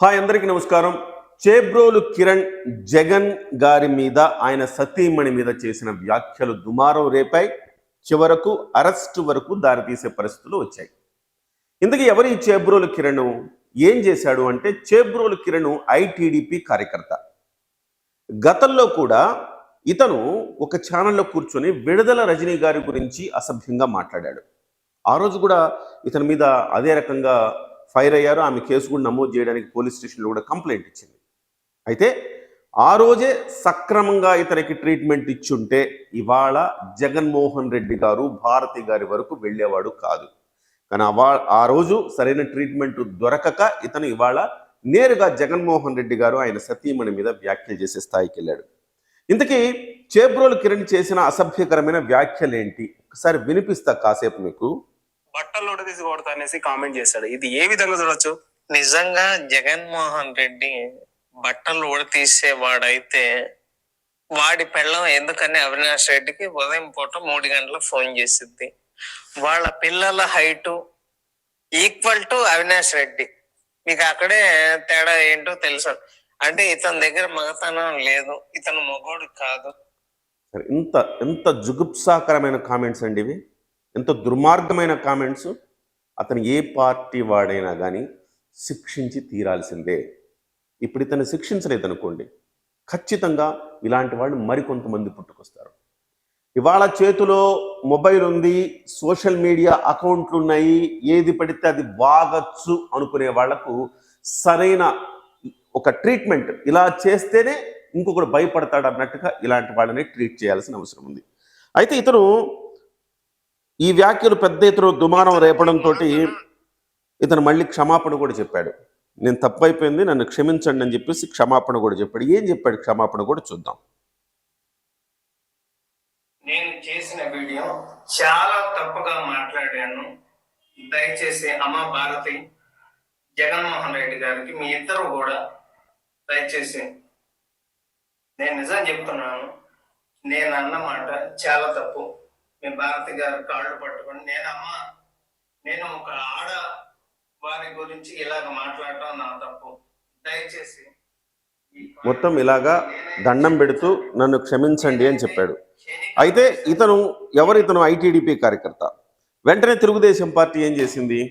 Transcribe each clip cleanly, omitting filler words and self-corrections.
Hi అందరికీ నమస్కారం. చేబ్రోలు కిరణ్ జగన్ గారి మీద ఆయన సతీమణి మీద చేసిన వ్యాఖ్యలు దుమారం రేపాయి. చివరకు అరెస్ట్ వరకు దారితీసే పరిస్థితులు వచ్చాయి. ఇందుకు ఎవరు ఈ చేబ్రోలు కిరణ్? ఏం చేశాడు అంటే, చేబ్రోలు కిరణ్ ఐటీడీపీ కార్యకర్త. గతంలో కూడా ఇతను ఒక ఛానల్లో కూర్చొని విడుదల రజనీ గారి గురించి అసభ్యంగా మాట్లాడాడు. ఆ రోజు కూడా ఇతని మీద అదే రకంగా ఫైర్ అయ్యారు. ఆమె కేసు కూడా నమోదు చేయడానికి పోలీస్ స్టేషన్లో కూడా కంప్లైంట్ ఇచ్చింది. అయితే ఆ రోజే సక్రమంగా ఇతనికి ట్రీట్మెంట్ ఇచ్చుంటే ఇవాళ జగన్మోహన్ రెడ్డి గారు భారతి గారి వరకు వెళ్ళేవాడు కాదు. కానీ ఆ రోజు సరైన ట్రీట్మెంట్ దొరకక ఇతను ఇవాళ నేరుగా జగన్మోహన్ రెడ్డి గారు ఆయన సతీమణి మీద వ్యాఖ్యలు చేసే స్థాయికి వెళ్ళాడు. ఇంతకీ చేబ్రోలు కిరణ్ చేసిన అసభ్యకరమైన వ్యాఖ్యలు ఏంటి? ఒకసారి వినిపిస్తా కాసేపు మీకు. బట్టలు ఉడదీసి కొడతా అనేసి కామెంట్ చేశాడు. ఇది ఏ విధంగా చూడొచ్చు? నిజంగా జగన్మోహన్ రెడ్డి బట్టలు ఉడతీసేవాడైతే వాడి పెళ్ళం ఎందుకని అవినాష్ రెడ్డికి ఉదయం పూట 3 గంటలకు ఫోన్ చేసిద్ది. వాళ్ళ పిల్లల height equal to Avinash Reddy. మీకు అక్కడే తేడా ఏంటో తెలుసు. అంటే ఇతని దగ్గర మగతనం లేదు, ఇతను మగోడు కాదు. ఎంత ఎంత జుగుప్సాకరమైన కామెంట్స్ అండి ఇవి, ఎంత దుర్మార్గమైన కామెంట్స్. అతను ఏ పార్టీ వాడైనా కానీ శిక్షించి తీరాల్సిందే. ఇప్పుడు ఇతను శిక్షించలేదనుకోండి, ఖచ్చితంగా ఇలాంటి వాళ్ళు మరికొంతమంది పుట్టుకొస్తారు. ఇవాళ చేతిలో మొబైల్ ఉంది, సోషల్ మీడియా అకౌంట్లు ఉన్నాయి, ఏది పడితే అది వాగచ్చు అనుకునే వాళ్లకు సరైన ఒక ట్రీట్మెంట్ ఇలా చేస్తేనే ఇంకొకడు భయపడతాడు అన్నట్టుగా ఇలాంటి వాళ్ళని ట్రీట్ చేయాల్సిన అవసరం ఉంది. అయితే ఇతను ఈ వ్యాఖ్యలు పెద్ద ఎత్తున దుమారం రేపడంతో ఇతను మళ్ళీ క్షమాపణ కూడా చెప్పాడు. నేను తప్పైపోయింది, నన్ను క్షమించండి అని చెప్పేసి క్షమాపణ కూడా చెప్పాడు. ఏం చెప్పాడు క్షమాపణ కూడా చూద్దాం. నేను చేసిన వీడియో చాలా తప్పుగా మాట్లాడాను. దయచేసి అమ్మ భారతి, జగన్మోహన్ రెడ్డి గారికి మీ ఇద్దరు కూడా దయచేసి, నేను నిజం చెప్తున్నాను, నేను అన్నమాట చాలా తప్పు. మీ భారతి గారు కాళ్ళు పట్టుకొని నేను ఒక ఆడ వారి గురించి ఇలాగ మాట్లాడటం నా తప్పు, దయచేసి మొత్తం ఇలాగా దండం పెడుతూ నన్ను క్షమించండి అని చెప్పాడు. అయితే ఇతను ఐటీడీపీ కార్యకర్త. వెంటనే తెలుగుదేశం పార్టీ ఏం చేసింది?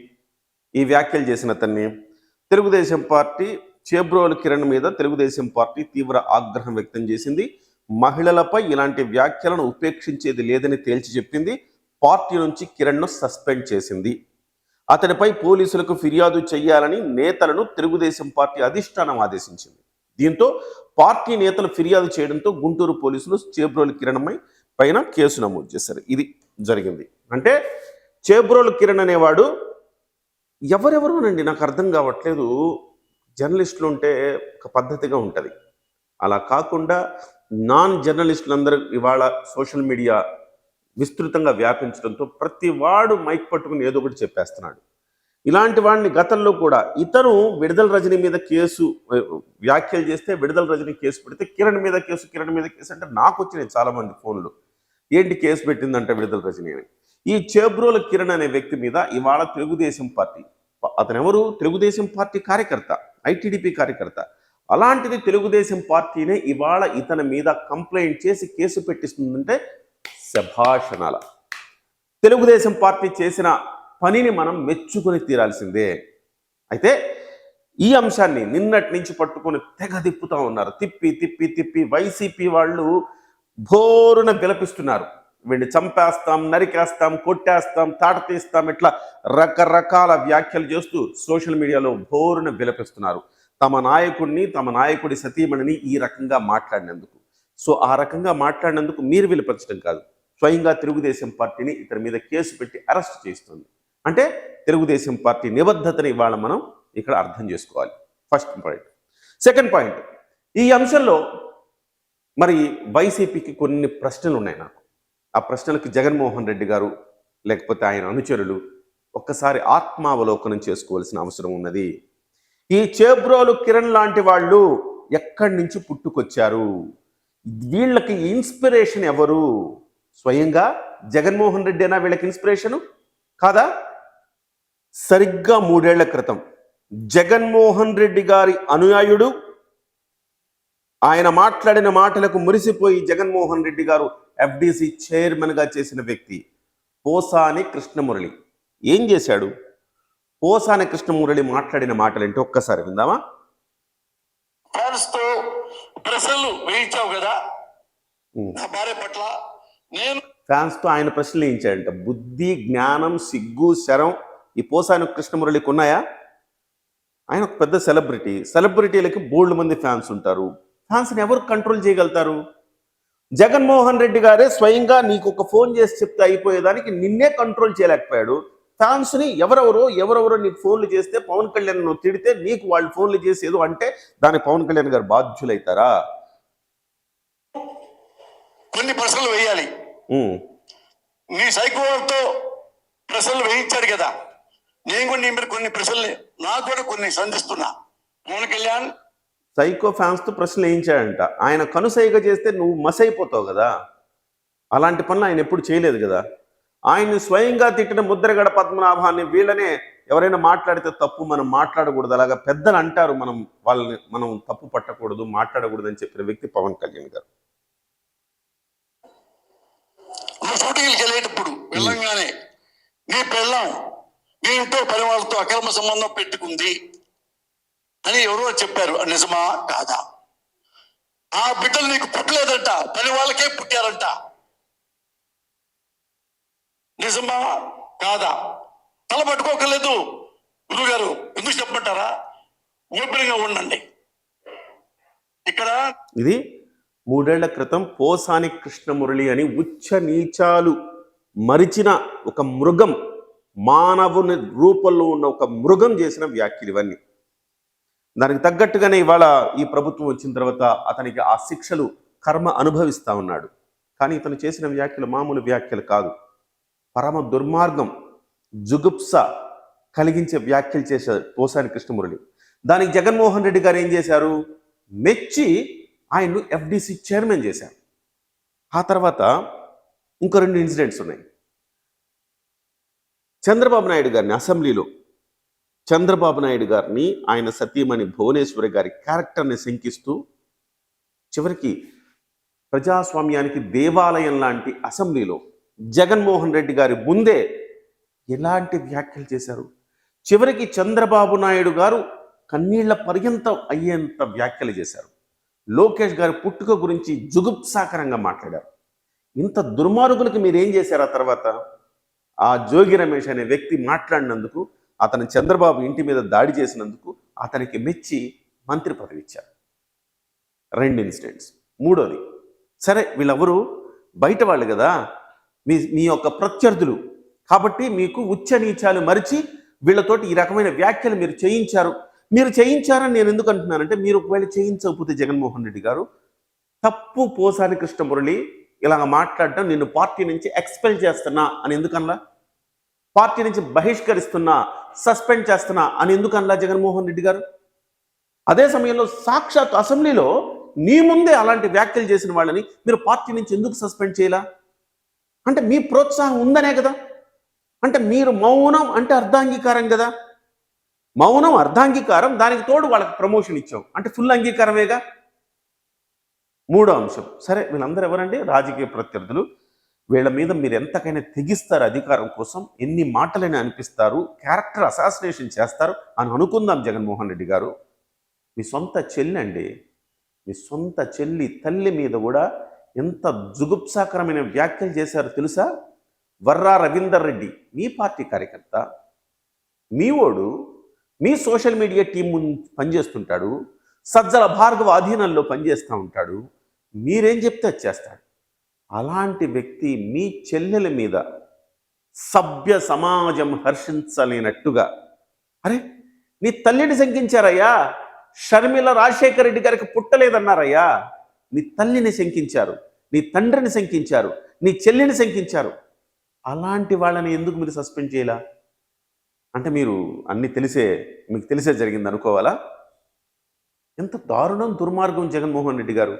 ఈ వ్యాఖ్యలు చేసిన అతన్ని తెలుగుదేశం పార్టీ చేబ్రోలు కిరణ్ మీద తెలుగుదేశం పార్టీ తీవ్ర ఆగ్రహం వ్యక్తం చేసింది. మహిళలపై ఇలాంటి వ్యాఖ్యలను ఉపేక్షించేది లేదని తేల్చి చెప్పింది. పార్టీ నుంచి కిరణ్ను సస్పెండ్ చేసింది. అతడిపై పోలీసులకు ఫిర్యాదు చేయాలని నేతలను తెలుగుదేశం పార్టీ అధిష్టానం ఆదేశించింది. దీంతో పార్టీ నేతలు ఫిర్యాదు చేయడంతో గుంటూరు పోలీసులు చేబ్రోలు కిరణ్ పైన కేసు నమోదు చేశారు. ఇది జరిగింది. అంటే చేబ్రోలు కిరణ్ అనేవాడు ఎవరెవరోనండి, నాకు అర్థం కావట్లేదు. జర్నలిస్టులు ఉంటే ఒక పద్ధతిగా ఉంటుంది, అలా కాకుండా నాన్ జర్నలిస్టులందరూ ఇవాళ సోషల్ మీడియా విస్తృతంగా వ్యాపించడంతో ప్రతి వాడు మైక్ పట్టుకుని ఏదో ఒకటి చెప్పేస్తున్నాడు. ఇలాంటి వాడిని గతంలో కూడా ఇతను విడుదల రజనీ మీద కేసు వ్యాఖ్యలు చేస్తే విడుదల రజనీ కేసు పెడితే కిరణ్ మీద కేసు అంటే నాకు వచ్చినాయి చాలామంది ఫోన్లు. ఏంటి కేసు పెట్టిందంటే విడుదల రజనీ అని. ఈ చేబ్రోలు కిరణ్ అనే వ్యక్తి మీద ఇవాళ తెలుగుదేశం పార్టీ, అతనెవరు? తెలుగుదేశం పార్టీ కార్యకర్త, ఐటీడీపీ కార్యకర్త. అలాంటిది తెలుగుదేశం పార్టీనే ఇవాళ ఇతని మీద కంప్లైంట్ చేసి కేసు పెట్టిస్తుందంటే శభాషణాల. తెలుగుదేశం పార్టీ చేసిన పనిని మనం మెచ్చుకొని తీరాల్సిందే. అయితే ఈ అంశాన్ని నిన్నటి నుంచి పట్టుకొని తెగ తిప్పుతూ ఉన్నారు. తిప్పి తిప్పి తిప్పి వైసీపీ వాళ్ళు భోరున విలపిస్తున్నారు. వీడిని చంపేస్తాం, నరికేస్తాం, కొట్టేస్తాం, తాట తీస్తాం, ఇట్లా రకరకాల వ్యాఖ్యలు చేస్తూ సోషల్ మీడియాలో భోరున విలపిస్తున్నారు. తమ నాయకుడిని, తమ నాయకుడి సతీమణిని ఈ రకంగా మాట్లాడినందుకు. సో ఆ రకంగా మాట్లాడినందుకు మీరు విలపించడం కాదు, స్వయంగా తెలుగుదేశం పార్టీని ఇతని మీద కేసు పెట్టి అరెస్ట్ చేస్తుంది. అంటే తెలుగుదేశం పార్టీ నిబద్ధతని ఇవాళ మనం ఇక్కడ అర్థం చేసుకోవాలి. First point. సెకండ్ పాయింట్, ఈ అంశంలో మరి వైసీపీకి కొన్ని ప్రశ్నలు ఉన్నాయి నాకు. ఆ ప్రశ్నలకు జగన్మోహన్ రెడ్డి గారు లేకపోతే ఆయన అనుచరులు ఒక్కసారి ఆత్మావలోకనం చేసుకోవాల్సిన అవసరం ఉన్నది. ఈ చేబ్రోలు కిరణ్ లాంటి వాళ్ళు ఎక్కడి నుంచి పుట్టుకొచ్చారు? వీళ్ళకి ఇన్స్పిరేషన్ ఎవరు? స్వయంగా జగన్మోహన్ రెడ్డి అయినా వీళ్ళకి ఇన్స్పిరేషను కాదా? సరిగ్గా 3 ఏళ్ల క్రితం జగన్మోహన్ రెడ్డి గారి అనుయాయుడు, ఆయన మాట్లాడిన మాటలకు మురిసిపోయి జగన్మోహన్ రెడ్డి గారు ఎఫ్డిసి చైర్మన్గా చేసిన వ్యక్తి పోసాని కృష్ణమురళి. ఏం చేశాడు? పోసాని కృష్ణమురళి మాట్లాడిన మాటలు ఏంటో ఒక్కసారి విందామా? ఫ్యాన్స్ తో ప్రశ్నలు వేయించావు కదా నా భార్య పట్ల. నేను ఫ్యాన్స్ తో ఆయన ప్రశ్నలు వేయించాడంట. బుద్ధి, జ్ఞానం, సిగ్గు, శరం ఈ పోసాని కృష్ణమురళికి ఉన్నాయా? ఆయన ఒక పెద్ద సెలబ్రిటీ. సెలబ్రిటీలకి బోల్డ్ మంది ఫ్యాన్స్ ఉంటారు. ఫ్యాన్స్ని ఎవరు కంట్రోల్ చేయగలుగుతారు? జగన్మోహన్ రెడ్డి గారే స్వయంగా నీకు ఒక ఫోన్ చేసి చెప్తే అయిపోయేదానికి నిన్నే కంట్రోల్ చేయలేకపోయాడు. ఫ్యాన్స్ని ఎవరెవరో నీకు ఫోన్లు చేస్తే, పవన్ కళ్యాణ్ నువ్వు తిడితే నీకు వాళ్ళు ఫోన్లు చేసి ఏదో అంటే దానికి పవన్ కళ్యాణ్ గారు బాధ్యులైతారా? కొన్ని ప్రశ్నలు వేయాలి. నీ సైకోతో ప్రశ్నలు వేయించాడు కదా, నేను కూడా నీ మీద కొన్ని ప్రశ్నలు, నాకు కూడా కొన్ని సంధిస్తున్నా. పవన్ కళ్యాణ్ సైకో ఫ్యాన్స్ తో ప్రశ్నలు వేయించాడంట. ఆయన కనుసైగ చేస్తే నువ్వు మసైపోతావు కదా. అలాంటి పనులు ఆయన ఎప్పుడు చేయలేదు కదా. ఆయన్ని స్వయంగా తిట్టిన ముద్రగడ పద్మనాభాన్ని వీళ్ళనే ఎవరైనా మాట్లాడితే తప్పు, మనం మాట్లాడకూడదు, అలాగా పెద్దలు అంటారు, మనం తప్పు పట్టకూడదు, మాట్లాడకూడదు అని చెప్పిన వ్యక్తి పవన్ కళ్యాణ్ గారు. షూటింగ్కి వెళ్ళేటప్పుడు వెళ్ళంగానే నీ పెళ్ళం నీ ఇంట్లో పని వాళ్ళతో అక్రమ సంబంధం పెట్టుకుంది అని ఎవరో చెప్పారు. నిజమా కాదా? ఆ బిడ్డలు నీకు పుట్టలేదంట, పని వాళ్ళకే పుట్టారంట. నిజమా కాదా? తల పట్టుకోకలేదు గురుగారు, ఎందుకు చెప్పమంటారా? ఓపెన్గా ఉండండి. ఇక్కడ ఇది 3 ఏళ్ల క్రితం పోసాని కృష్ణమురళి అని ఉచ్చ నీచాలు మరిచిన ఒక మృగం, మానవుని రూపంలో ఉన్న ఒక మృగం చేసిన వ్యాఖ్యలు ఇవన్నీ. దానికి తగ్గట్టుగానే ఇవాళ ఈ ప్రభుత్వం వచ్చిన తర్వాత అతనికి ఆ శిక్షలు కర్మ అనుభవిస్తా ఉన్నాడు. కానీ ఇతను చేసిన వ్యాఖ్యలు మామూలు వ్యాఖ్యలు కాదు. పరమ దుర్మార్గం, జుగుప్స కలిగించే వ్యాఖ్యలు చేశారు పోసాని కృష్ణమురళి. దానికి జగన్మోహన్ రెడ్డి గారు ఏం చేశారు? మెచ్చి ఆయన్ను ఎఫ్డిసి చైర్మన్ చేశారు. ఆ తర్వాత ఇంకో 2 ఇన్సిడెంట్స్ ఉన్నాయి. చంద్రబాబు నాయుడు గారిని అసెంబ్లీలో చంద్రబాబు నాయుడు గారిని ఆయన సతీమణి భువనేశ్వరి గారి క్యారెక్టర్ని శంకిస్తూ చివరికి ప్రజాస్వామ్యానికి దేవాలయం లాంటి అసెంబ్లీలో జగన్మోహన్ రెడ్డి గారి ముందే ఎలాంటి వ్యాఖ్యలు చేశారు? చివరికి చంద్రబాబు నాయుడు గారు కన్నీళ్ల పర్యంతం అయ్యేంత వ్యాఖ్యలు చేశారు. లోకేష్ గారి పుట్టుక గురించి జుగుప్సాకరంగా మాట్లాడారు. ఇంత దుర్మార్గులకి మీరేం చేశారు? ఆ తర్వాత ఆ జోగి రమేష్ అనే వ్యక్తి మాట్లాడినందుకు, అతను చంద్రబాబు ఇంటి మీద దాడి చేసినందుకు అతనికి మెచ్చి మంత్రి పదవి ఇచ్చారు. 2 ఇన్సిడెంట్స్. మూడోది, సరే వీళ్ళెవరు బయట వాళ్ళు కదా, మీ యొక్క ప్రత్యర్థులు కాబట్టి మీకు ఉచ్చ నీచాలు మరిచి వీళ్ళతోటి ఈ రకమైన వ్యాఖ్యలు మీరు చేయించారని నేను ఎందుకు అంటున్నానంటే, మీరు ఒకవేళ చేయించకపోతే జగన్మోహన్ రెడ్డి గారు తప్పు పోసాని కృష్ణమురళి ఇలాగ మాట్లాడటం, నిన్ను పార్టీ నుంచి ఎక్స్పెల్ చేస్తున్నా అని ఎందుకనలా? పార్టీ నుంచి బహిష్కరిస్తున్నా, సస్పెండ్ చేస్తున్నా అని ఎందుకనలా జగన్మోహన్ రెడ్డి గారు? అదే సమయంలో సాక్షాత్ అసెంబ్లీలో నీ ముందే అలాంటి వ్యాఖ్యలు చేసిన వాళ్ళని మీరు పార్టీ నుంచి ఎందుకు సస్పెండ్ చేయాలా? అంటే మీ ప్రోత్సాహం ఉందనే కదా. అంటే మీరు మౌనం అంటే అర్ధాంగీకారం కదా. మౌనం అర్ధాంగీకారం, దానికి తోడు వాళ్ళకి ప్రమోషన్ ఇచ్చాం అంటే ఫుల్ అంగీకారమేగా. మూడో అంశం, సరే వీళ్ళందరూ ఎవరండి? రాజకీయ ప్రత్యర్థులు. వీళ్ళ మీద మీరు ఎంతకైనా తెగిస్తారు అధికారం కోసం, ఎన్ని మాటలని అనిపిస్తారు, క్యారెక్టర్ అసాసినేషన్ చేస్తారు అని అనుకుందాం. జగన్మోహన్ రెడ్డి గారు మీ సొంత చెల్లి అండి, మీ సొంత చెల్లి తల్లి మీద కూడా ఎంత జుగుప్సాకరమైన వ్యాఖ్యలు చేశారో తెలుసా? వర్రా రవీందర్ రెడ్డి మీ పార్టీ కార్యకర్త, మీ ఓడు, మీ సోషల్ మీడియా టీం పనిచేస్తుంటాడు, సజ్జల భార్గవ అధీనంలో పనిచేస్తూ ఉంటాడు, మీరేం చెప్తే చేస్తాడు. అలాంటి వ్యక్తి మీ చెల్లెల మీద సభ్య సమాజం హర్షించలేనట్టుగా, అరే నీ తల్లిని శంకించారయ్యా, షర్మిల రాజశేఖర రెడ్డి గారికి పుట్టలేదన్నారయ్యా, నీ తల్లిని శంకించారు, నీ తండ్రిని శంకించారు, నీ చెల్లిని శంకించారు. అలాంటి వాళ్ళని ఎందుకు మీరు సస్పెండ్ చేయాలా? అంటే మీరు మీకు తెలిసే జరిగింది అనుకోవాలా? ఎంత దారుణం, దుర్మార్గం జగన్మోహన్ రెడ్డి గారు.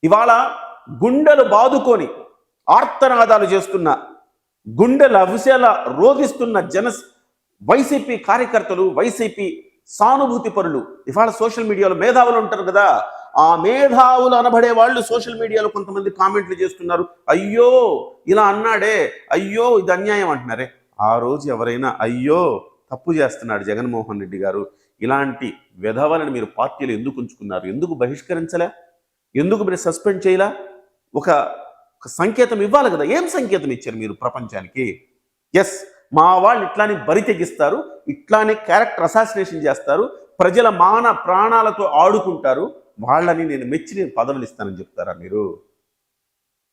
ఇవాళ గుండెలు బాదుకొని ఆర్తనాదాలు చేస్తున్న, గుండెల అవిశేల రోధిస్తున్న వైసీపీ కార్యకర్తలు, వైసీపీ సానుభూతి పరులు, ఇవాళ సోషల్ మీడియాలో మేధావులు ఉంటారు కదా, ఆ మేధావులు అనబడే వాళ్ళు సోషల్ మీడియాలో కొంతమంది కామెంట్లు చేస్తున్నారు, అయ్యో ఇలా అన్నాడే, అయ్యో ఇది అన్యాయం అంటున్నారే. ఆ రోజు ఎవరైనా అయ్యో తప్పు చేస్తున్నాడు జగన్మోహన్ రెడ్డి గారు, ఇలాంటి విధవలను మీరు పార్టీలు ఎందుకు ఉంచుకున్నారు, ఎందుకు బహిష్కరించలే, ఎందుకు మీరు సస్పెండ్ చేయలా, ఒక సంకేతం ఇవ్వాలి కదా. ఏం సంకేతం ఇచ్చారు మీరు ప్రపంచానికి? ఎస్, మా వాళ్ళు ఇట్లానే బరి తెగిస్తారు, ఇట్లానే క్యారెక్టర్ అసాసినేషన్ చేస్తారు, ప్రజల మాన ప్రాణాలతో ఆడుకుంటారు, వాళ్ళని నేను మెచ్చి నేను పదవులు ఇస్తానని చెప్తారా మీరు?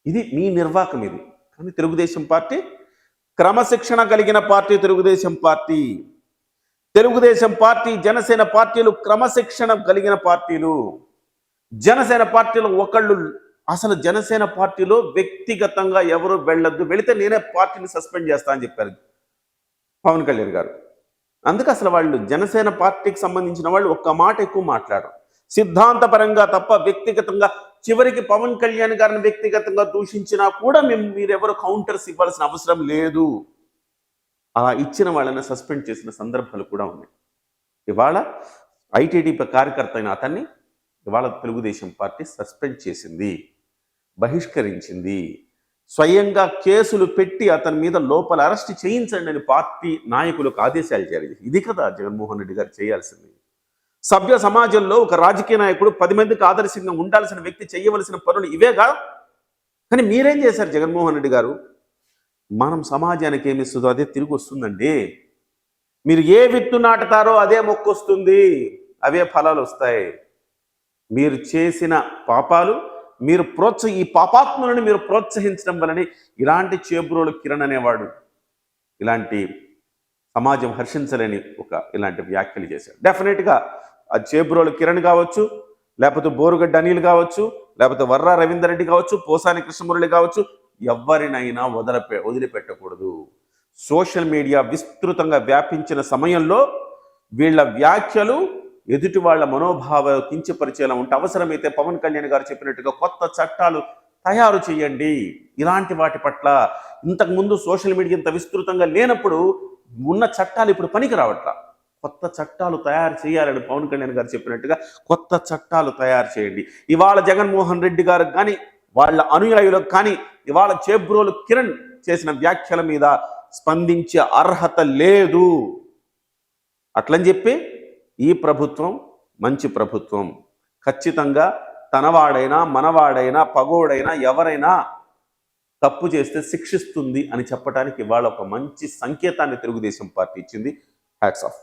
ఇది మీ నిర్వాకం ఇది. కానీ తెలుగుదేశం పార్టీ క్రమశిక్షణ కలిగిన పార్టీ. తెలుగుదేశం పార్టీ జనసేన పార్టీలు క్రమశిక్షణ కలిగిన పార్టీలు. జనసేన పార్టీలో ఒకళ్ళు అసలు జనసేన పార్టీలో వ్యక్తిగతంగా ఎవరు వెళ్ళొద్దు, వెళితే నేనే పార్టీని సస్పెండ్ చేస్తా అని చెప్పారు పవన్ కళ్యాణ్ గారు. అందుకే అసలు వాళ్ళు జనసేన పార్టీకి సంబంధించిన వాళ్ళు ఒక్క మాట ఎక్కువ మాట్లాడరు, సిద్ధాంతపరంగా తప్ప వ్యక్తిగతంగా. చివరికి పవన్ కళ్యాణ్ గారిని వ్యక్తిగతంగా దూషించినా కూడా మీరెవరు కౌంటర్స్ ఇవ్వాల్సిన అవసరం లేదు. అలా ఇచ్చిన వాళ్ళని సస్పెండ్ చేసిన సందర్భాలు కూడా ఉన్నాయి. ఇవాళ ఐటీడీపీ కార్యకర్త అయిన అతన్ని ఇవాళ తెలుగుదేశం పార్టీ సస్పెండ్ చేసింది, బహిష్కరించింది. స్వయంగా కేసులు పెట్టి అతని మీద లోపల అరెస్ట్ చేయించండి అని పార్టీ నాయకులకు ఆదేశాలు జారీ చేసి, ఇది కదా జగన్మోహన్ రెడ్డి గారు చేయాల్సింది. సభ్య సమాజంలో ఒక రాజకీయ నాయకుడు 10 మందికి ఆదర్శంగా ఉండాల్సిన వ్యక్తి చేయవలసిన పనులు ఇవేగా. కానీ మీరేం చేశారు జగన్మోహన్ రెడ్డి గారు? మనం సమాజానికి ఏమి ఇస్తుందో అదే తిరిగి వస్తుందండి. మీరు ఏ విత్తు నాటుతారో అదే మొక్కొస్తుంది, అవే ఫలాలు వస్తాయి. మీరు చేసిన పాపాలు, మీరు ఈ పాపాత్ములను మీరు ప్రోత్సహించడం వలన ఇలాంటి చేబ్రోలు కిరణ్ అనేవాడు ఇలాంటి సమాజం హర్షించలేని ఇలాంటి వ్యాఖ్యలు చేశాడు. డెఫినెట్గా ఆ చేబ్రోలు కిరణ్ కావచ్చు, లేకపోతే బోరుగడ్డ అనిల్ కావచ్చు, లేకపోతే వర్రా రవీందర్ రెడ్డి కావచ్చు, పోసాని కృష్ణమురళి కావచ్చు, ఎవరినైనా వదిలిపెట్టకూడదు. సోషల్ మీడియా విస్తృతంగా వ్యాపించిన సమయంలో వీళ్ళ వ్యాఖ్యలు ఎదుటి వాళ్ళ మనోభావాలు కించపరిచేలా ఉంటే అవసరమైతే పవన్ కళ్యాణ్ గారు చెప్పినట్టుగా కొత్త చట్టాలు తయారు చేయండి. ఇలాంటి వాటి పట్ల ఇంతకుముందు సోషల్ మీడియా ఇంత విస్తృతంగా లేనప్పుడు ఉన్న చట్టాలు ఇప్పుడు పనికి రావట్లా. కొత్త చట్టాలు తయారు చేయాలని పవన్ కళ్యాణ్ గారు చెప్పినట్టుగా కొత్త చట్టాలు తయారు చేయండి. ఇవాళ జగన్మోహన్ రెడ్డి గారు కానీ వాళ్ళ అనుయాయులకు కానీ ఇవాళ చేబ్రోలు కిరణ్ చేసిన వ్యాఖ్యల మీద స్పందించే అర్హత లేదు. అట్లని చెప్పి ఈ ప్రభుత్వం మంచి ప్రభుత్వం, ఖచ్చితంగా తనవాడైనా మనవాడైనా పగోడైనా ఎవరైనా తప్పు చేస్తే శిక్షిస్తుంది అని చెప్పడానికి ఇవాళ ఒక మంచి సంకేతాన్ని తెలుగుదేశం పార్టీ ఇచ్చింది. Hats off.